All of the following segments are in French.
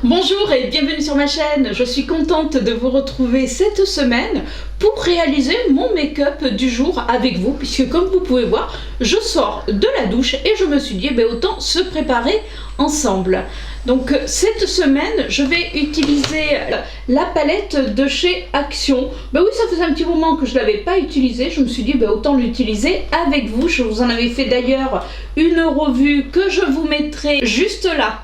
Bonjour et bienvenue sur ma chaîne, je suis contente de vous retrouver cette semaine pour réaliser mon make-up du jour avec vous, puisque comme vous pouvez voir, je sors de la douche et je me suis dit autant se préparer ensemble. Donc cette semaine, je vais utiliser la palette de chez Action. Oui, ça faisait un petit moment que je ne l'avais pas utilisée, je me suis dit autant l'utiliser avec vous. Je vous en avais fait d'ailleurs une revue que je vous mettrai juste là.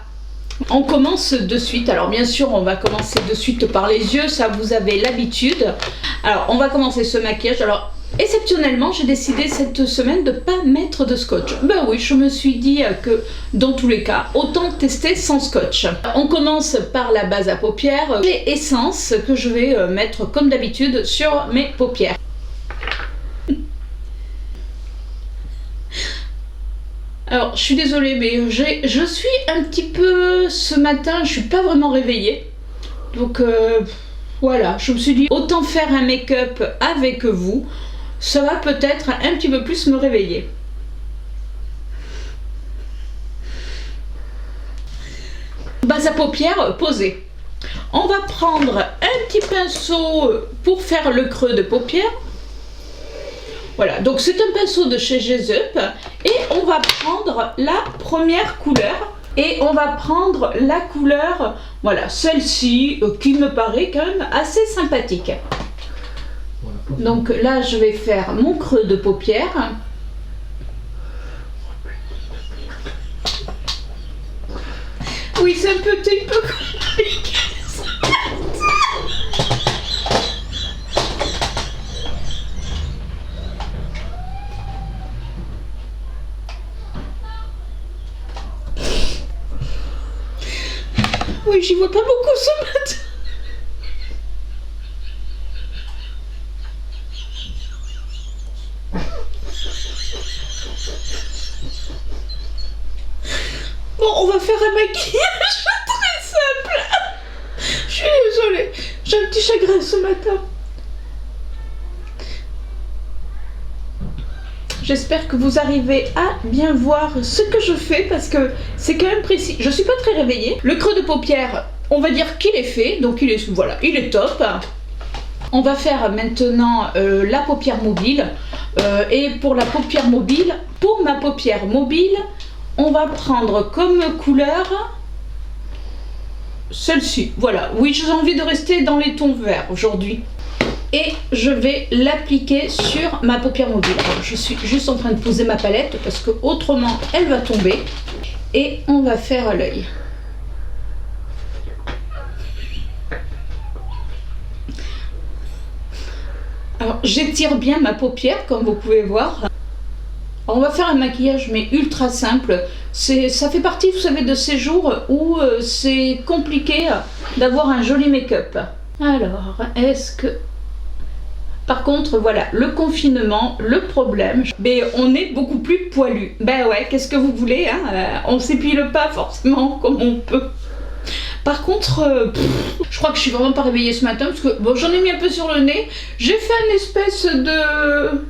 On commence de suite. Alors bien sûr on va commencer de suite par les yeux, ça vous avez l'habitude. Alors on va commencer ce maquillage. Alors exceptionnellement j'ai décidé cette semaine de ne pas mettre de scotch. Ben oui, je me suis dit que dans tous les cas autant tester sans scotch. On commence par la base à paupières et Essence que je vais mettre comme d'habitude sur mes paupières. Alors, je suis désolée, mais je suis un petit peu... Ce matin, je suis pas vraiment réveillée. Donc, voilà, je me suis dit, autant faire un make-up avec vous. Ça va peut-être un petit peu plus me réveiller. Base à paupières posée. On va prendre un petit pinceau pour faire le creux de paupières. Voilà, donc c'est un pinceau de chez Jazz Up et on va prendre la première couleur et on va prendre la couleur, voilà, celle-ci qui me paraît quand même assez sympathique. Donc là je vais faire mon creux de paupière. Oui, c'est un petit peu compliqué. Oui, j'y vois pas beaucoup ce matin. Bon, on va faire un maquillage très simple. Je suis désolée, j'ai un petit chagrin ce matin. J'espère que vous arrivez à bien voir ce que je fais parce que c'est quand même précis. Je suis pas très réveillée. Le creux de paupière, on va dire qu'il est fait, donc il est, voilà, il est top. On va faire maintenant la paupière mobile. Et pour la paupière mobile, pour ma paupière mobile, on va prendre comme couleur celle-ci. Voilà, oui, j'ai envie de rester dans les tons verts aujourd'hui. Et je vais l'appliquer sur ma paupière mobile. Alors, je suis juste en train de poser ma palette parce que autrement elle va tomber. Et on va faire l'œil. Alors j'étire bien ma paupière comme vous pouvez voir. Alors, on va faire un maquillage mais ultra simple. Ça fait partie, vous savez, de ces jours où c'est compliqué d'avoir un joli make-up. Alors, est-ce que... Par contre, voilà, le confinement, le problème, mais on est beaucoup plus poilu. Ben ouais, qu'est-ce que vous voulez, hein, on s'épile pas forcément comme on peut. Par contre, je crois que je suis vraiment pas réveillée ce matin parce que bon, j'en ai mis un peu sur le nez. J'ai fait une espèce de...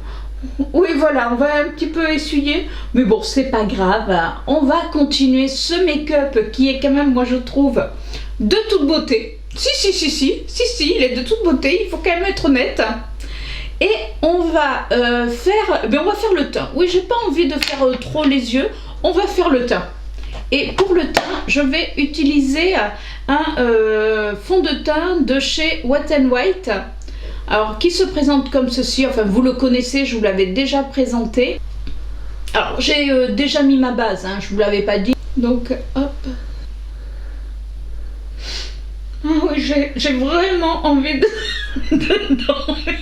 Oui, voilà, on va un petit peu essuyer. Mais bon, c'est pas grave. Hein. On va continuer ce make-up qui est quand même, moi je trouve, de toute beauté. Si, il est de toute beauté, il faut quand même être honnête. Et on va faire le teint. Oui, j'ai pas envie de faire trop les yeux. On va faire le teint. Et pour le teint, je vais utiliser un fond de teint de chez Wet n White. Alors, qui se présente comme ceci. Enfin, vous le connaissez, je vous l'avais déjà présenté. Alors, j'ai déjà mis ma base, hein, je vous l'avais pas dit. Donc, hop. Ah oui, j'ai vraiment envie de dormir.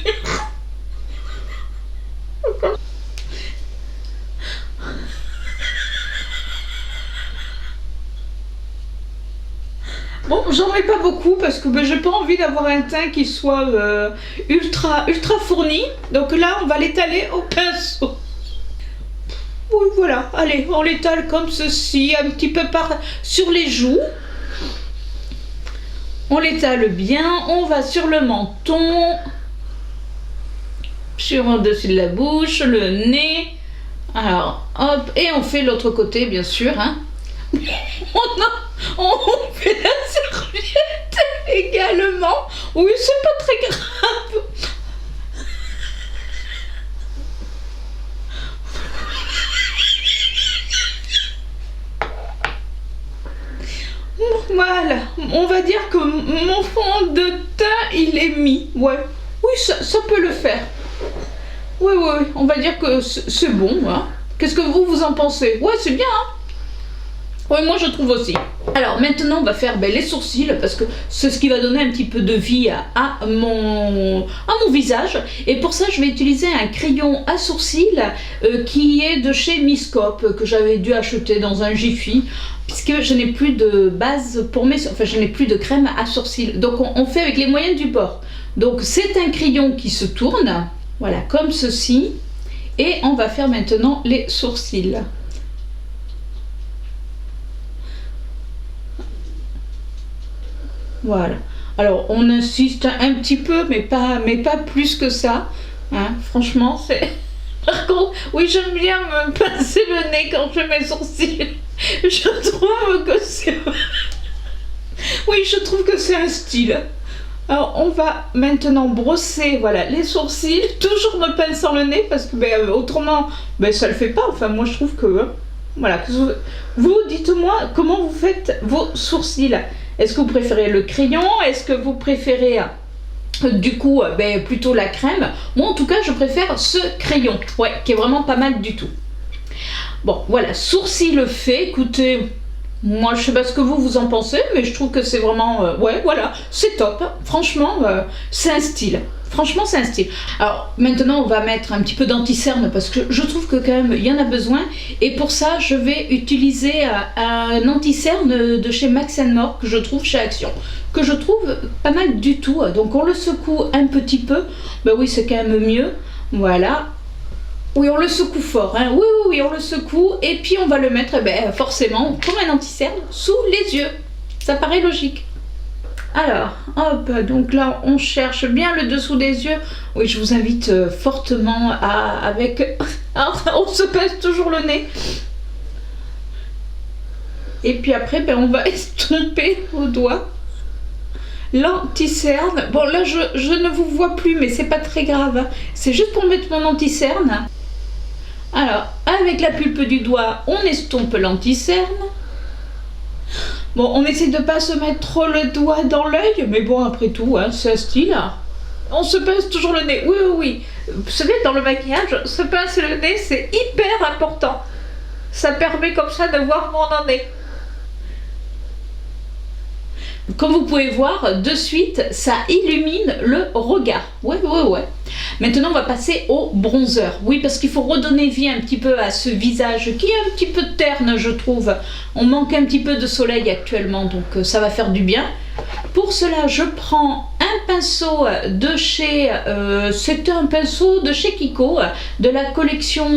Bon, j'en mets pas beaucoup parce que j'ai pas envie d'avoir un teint qui soit ultra fourni. Donc là, on va l'étaler au pinceau. Oui, voilà. Allez, on l'étale comme ceci, un petit peu sur les joues. On l'étale bien. On va sur le menton, sur le dessus de la bouche, le nez. Alors, hop, et on fait l'autre côté, bien sûr. Hein. On fait la serre. naturellement. Oui, c'est pas très grave. Voilà, on va dire que mon fond de teint, il est mis. Ouais, oui, ça peut le faire. Oui, oui, oui, on va dire que c'est bon. Hein. Qu'est-ce que vous en pensez? Ouais, c'est bien. Hein. Oui, moi je trouve aussi. Alors maintenant on va faire les sourcils parce que c'est ce qui va donner un petit peu de vie à mon visage. Et pour ça je vais utiliser un crayon à sourcils qui est de chez Miscope, que j'avais dû acheter dans un Jiffy, puisque je n'ai plus de base pour mes... Enfin je n'ai plus de crème à sourcils. Donc on fait avec les moyens du bord. Donc c'est un crayon qui se tourne, voilà, comme ceci. Et on va faire maintenant les sourcils. Voilà. Alors on insiste un petit peu, mais pas plus que ça. Hein. Franchement, c'est. Par contre, oui, j'aime bien me pincer le nez quand je fais mes sourcils. Je trouve que c'est. Oui, je trouve que c'est un style. Alors on va maintenant brosser, voilà, les sourcils, toujours me pinçant le nez parce que autrement, ça le fait pas. Enfin, moi je trouve que. Voilà. Vous dites-moi comment vous faites vos sourcils. Est-ce que vous préférez le crayon? Est-ce que vous préférez du coup plutôt la crème? Moi en tout cas je préfère ce crayon, ouais, qui est vraiment pas mal du tout. Bon voilà, sourcils fait, écoutez, moi je sais pas ce que vous en pensez, mais je trouve que c'est vraiment, ouais voilà, c'est top, franchement c'est un style. Franchement, c'est un style. Alors, maintenant, on va mettre un petit peu d'anti-cerne parce que je trouve que quand même, il y en a besoin. Et pour ça, je vais utiliser un anti-cerne de chez Max & More que je trouve chez Action. Que je trouve pas mal du tout. Donc, on le secoue un petit peu. Ben oui, c'est quand même mieux. Voilà. Oui, on le secoue fort. Hein. Oui, oui, oui, on le secoue. Et puis, on va le mettre, forcément, comme un anti-cerne, sous les yeux. Ça paraît logique. Alors, hop, donc là, on cherche bien le dessous des yeux. Oui, je vous invite fortement avec... on se pince toujours le nez. Et puis après, on va estomper au doigt l'anti-cerne. Bon, là, je ne vous vois plus, mais c'est pas très grave. Hein. C'est juste pour mettre mon anti-cerne. Alors, avec la pulpe du doigt, on estompe l'anti-cerne. Bon, on essaie de pas se mettre trop le doigt dans l'œil, mais bon, après tout, hein, c'est un style. On se pince toujours le nez, oui, oui, oui. Vous savez, dans le maquillage, se pincer le nez, c'est hyper important. Ça permet comme ça de voir où on en est. Comme vous pouvez voir, de suite, ça illumine le regard. Ouais, ouais, ouais. Maintenant, on va passer au bronzer. Oui, parce qu'il faut redonner vie un petit peu à ce visage qui est un petit peu terne, je trouve. On manque un petit peu de soleil actuellement, donc ça va faire du bien. Pour cela, je prends un pinceau de chez... c'est un pinceau de chez Kiko, de la collection...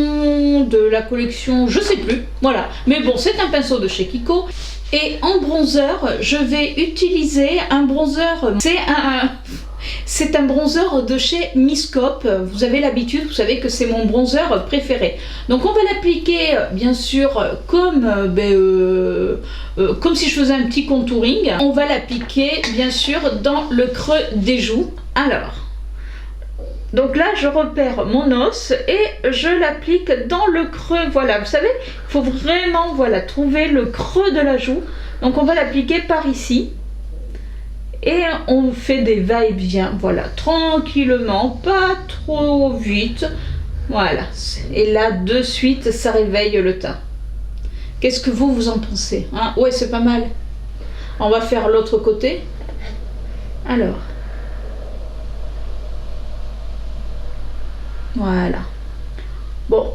je sais plus. Voilà. Mais bon, c'est un pinceau de chez Kiko. Et en bronzer, je vais utiliser un bronzer, c'est un bronzer de chez Miscope. Vous avez l'habitude, vous savez que c'est mon bronzer préféré. Donc on va l'appliquer bien sûr comme si je faisais un petit contouring. On va l'appliquer bien sûr dans le creux des joues. Alors, donc là je repère mon os et je l'applique dans le creux, voilà, vous savez, il faut vraiment, voilà, trouver le creux de la joue. Donc on va l'appliquer par ici et on fait des va-et-vient, voilà, tranquillement, pas trop vite, voilà. Et là de suite ça réveille le teint. Qu'est-ce que vous en pensez, hein? Ouais, c'est pas mal. On va faire l'autre côté. Alors, voilà. Bon,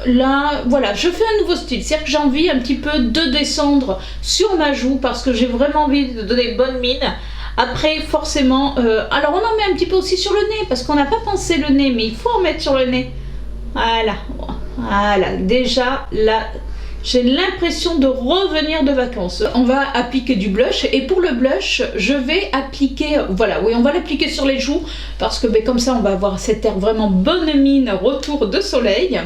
là, voilà, je fais un nouveau style. C'est-à-dire que j'ai envie un petit peu de descendre sur ma joue parce que j'ai vraiment envie de donner bonne mine. Après, forcément, alors on en met un petit peu aussi sur le nez parce qu'on n'a pas pensé le nez, mais il faut en mettre sur le nez. Voilà, voilà. Déjà, là, j'ai l'impression de revenir de vacances. On va appliquer du blush et pour le blush, je vais appliquer, voilà, oui, on va l'appliquer sur les joues parce que comme ça, on va avoir cet air vraiment bonne mine, retour de soleil.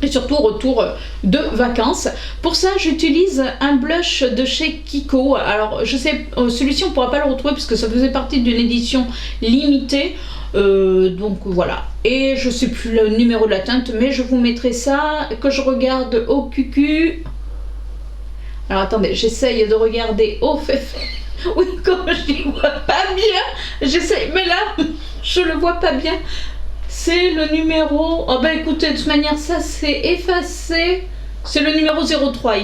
et surtout au retour de vacances. Pour ça, j'utilise un blush de chez Kiko. Alors, je sais, celui-ci, on ne pourra pas le retrouver puisque ça faisait partie d'une édition limitée. Donc voilà. Et je ne sais plus le numéro de la teinte, mais je vous mettrai ça, que je regarde au cucu. Alors, attendez, j'essaye de regarder au féfé. Oui, comme je n'y vois pas bien, j'essaye, mais là, je le vois pas bien. C'est le numéro... Oh ben écoutez, de toute manière, ça c'est effacé. C'est le numéro 03.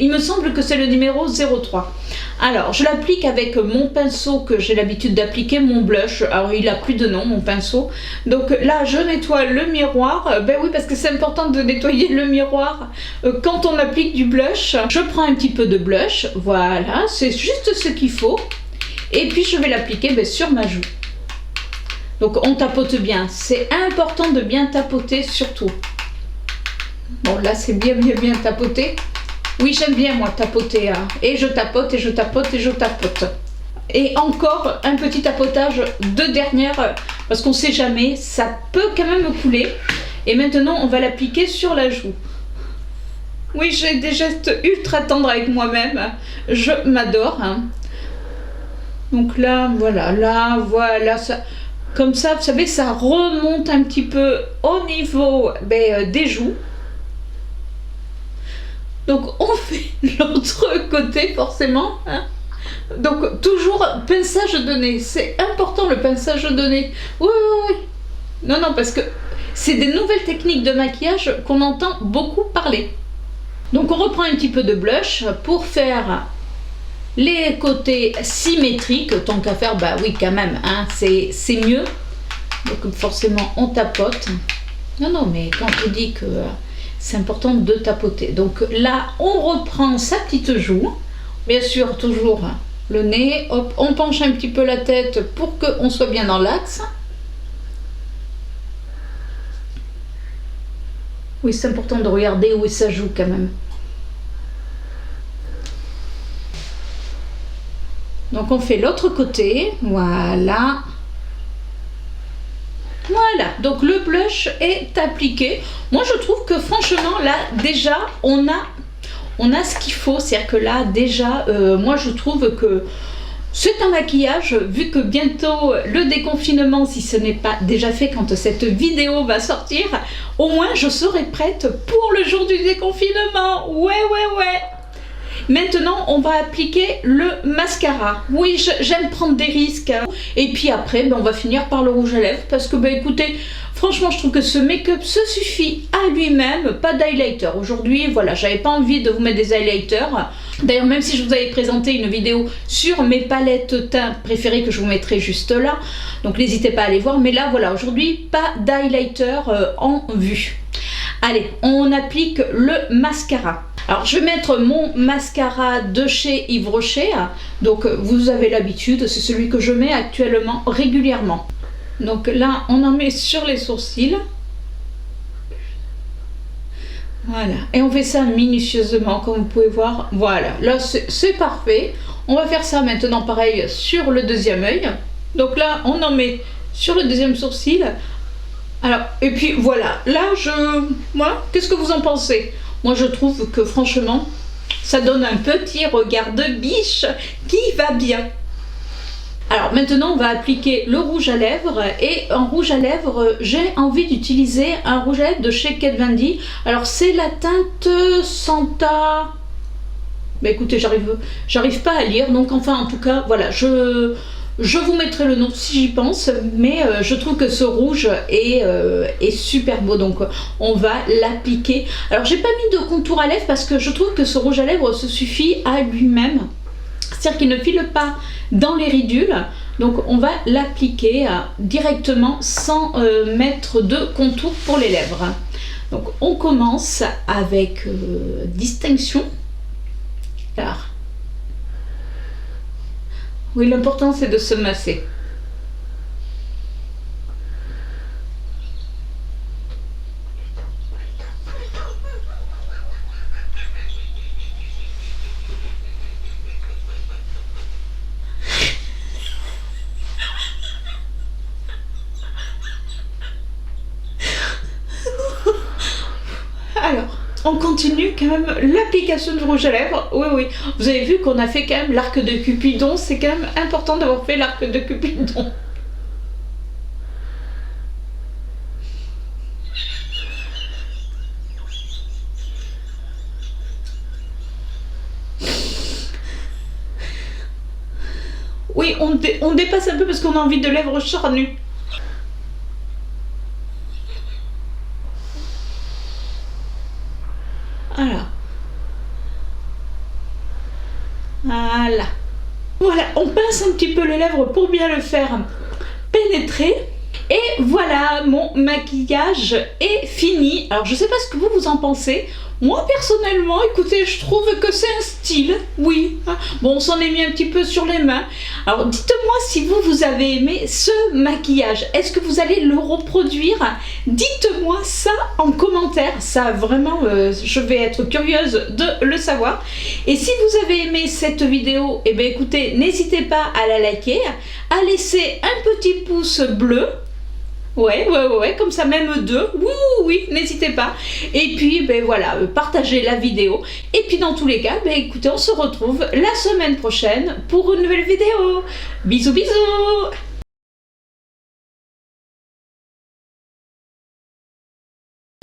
Il me semble que c'est le numéro 03. Alors, je l'applique avec mon pinceau que j'ai l'habitude d'appliquer, mon blush. Alors, il n'a plus de nom, mon pinceau. Donc là, je nettoie le miroir. Ben oui, parce que c'est important de nettoyer le miroir quand on applique du blush. Je prends un petit peu de blush. Voilà, c'est juste ce qu'il faut. Et puis, je vais l'appliquer sur ma joue. Donc, on tapote bien. C'est important de bien tapoter surtout. Bon, là, c'est bien tapoté. Oui, j'aime bien, moi, tapoter. Hein. Et je tapote, et je tapote, et je tapote. Et encore un petit tapotage de dernière, parce qu'on ne sait jamais, ça peut quand même couler. Et maintenant, on va l'appliquer sur la joue. Oui, j'ai des gestes ultra tendres avec moi-même. Je m'adore. Hein. Donc là, voilà, ça... Comme ça, vous savez, ça remonte un petit peu au niveau des joues. Donc, on fait l'autre côté, forcément. Hein. Donc, toujours pinçage de nez. C'est important, le pinçage de nez. Oui. Non, parce que c'est des nouvelles techniques de maquillage qu'on entend beaucoup parler. Donc, on reprend un petit peu de blush pour faire... les côtés symétriques, tant qu'à faire, bah oui, quand même, hein, c'est mieux. Donc forcément, on tapote. Non, mais quand je dis que c'est important de tapoter. Donc là, on reprend sa petite joue. Bien sûr, toujours le nez. Hop, on penche un petit peu la tête pour qu'on soit bien dans l'axe. Oui, c'est important de regarder où est sa joue quand même. Donc on fait l'autre côté, voilà. Voilà, donc le blush est appliqué. Moi je trouve que franchement là déjà on a ce qu'il faut. C'est-à-dire que là déjà, moi je trouve que c'est un maquillage, vu que bientôt le déconfinement, si ce n'est pas déjà fait quand cette vidéo va sortir, au moins je serai prête pour le jour du déconfinement. Ouais. Maintenant, on va appliquer le mascara. Oui, j'aime prendre des risques. Et puis après, on va finir par le rouge à lèvres. Parce que, écoutez, franchement, je trouve que ce make-up se suffit à lui-même. Pas d'highlighter. Aujourd'hui, voilà, j'avais pas envie de vous mettre des highlighters. D'ailleurs, même si je vous avais présenté une vidéo sur mes palettes teint préférées que je vous mettrai juste là. Donc, n'hésitez pas à aller voir. Mais là, voilà, aujourd'hui, pas d'highlighter en vue. Allez, on applique le mascara. Alors, je vais mettre mon mascara de chez Yves Rocher. Donc, vous avez l'habitude, c'est celui que je mets actuellement régulièrement. Donc là, on en met sur les sourcils. Voilà. Et on fait ça minutieusement, comme vous pouvez voir. Voilà. Là, c'est parfait. On va faire ça maintenant, pareil, sur le deuxième œil. Donc là, on en met sur le deuxième sourcil. Alors, et puis voilà. Là, moi, qu'est-ce que vous en pensez ? Moi, je trouve que franchement, ça donne un petit regard de biche qui va bien. Alors maintenant, on va appliquer le rouge à lèvres. Et en rouge à lèvres, j'ai envie d'utiliser un rouge à lèvres de chez Kat Von D. Alors, c'est la teinte Santa... écoutez, j'arrive pas à lire. Donc, enfin, en tout cas, voilà, je vous mettrai le nom si j'y pense, mais je trouve que ce rouge est super beau, donc on va l'appliquer. Alors j'ai pas mis de contour à lèvres parce que je trouve que ce rouge à lèvres se suffit à lui-même, c'est-à-dire qu'il ne file pas dans les ridules, donc on va l'appliquer directement sans mettre de contour pour les lèvres. Donc on commence avec distinction. Alors, oui, l'important c'est de se masser. on continue quand même l'application du rouge à lèvres. Oui, oui. Vous avez vu qu'on a fait quand même l'arc de Cupidon. C'est quand même important d'avoir fait l'arc de Cupidon. Oui, on dépasse un peu parce qu'on a envie de lèvres charnues. Voilà. Voilà. Voilà, on pince un petit peu les lèvres pour bien le faire pénétrer. Et voilà, mon maquillage est fini. Alors je sais pas ce que vous en pensez. Moi personnellement, écoutez, je trouve que c'est un style, oui. Bon, on s'en est mis un petit peu sur les mains. Alors dites-moi si vous avez aimé ce maquillage. Est-ce que vous allez le reproduire? Dites-moi ça en commentaire. Ça vraiment, je vais être curieuse de le savoir. Et si vous avez aimé cette vidéo, eh bien écoutez, n'hésitez pas à la liker, à laisser un petit pouce bleu. Ouais, comme ça, même deux. Oui, n'hésitez pas. Et puis, ben voilà, partagez la vidéo. Et puis, dans tous les cas, ben écoutez, on se retrouve la semaine prochaine pour une nouvelle vidéo. Bisous, bisous.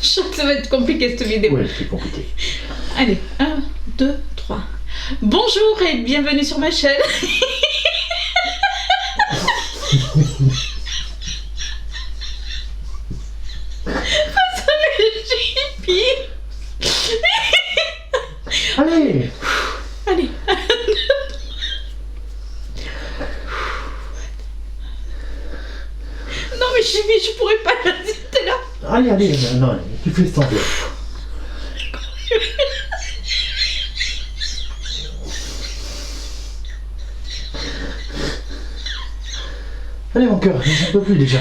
Je crois que ça va être compliqué cette vidéo. Ouais, c'est compliqué. Allez, 1, 2, 3. Bonjour et bienvenue sur ma chaîne. Allez. Allez. Non mais je pourrais pas rester là. Allez, non, tu fais semblant. Allez mon cœur, j'en peux plus déjà.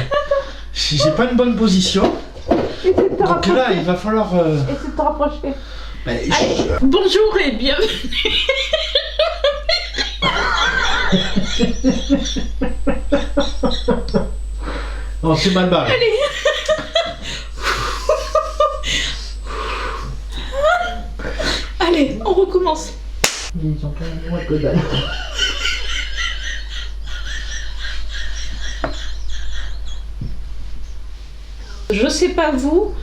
J'ai pas une bonne position. Donc là, il va falloir... Essaye de te rapprocher. Ben, Bonjour et bienvenue. Non, c'est mal barré. Allez. Allez, on recommence. Ils ont pas moins que dalle. Je sais pas vous.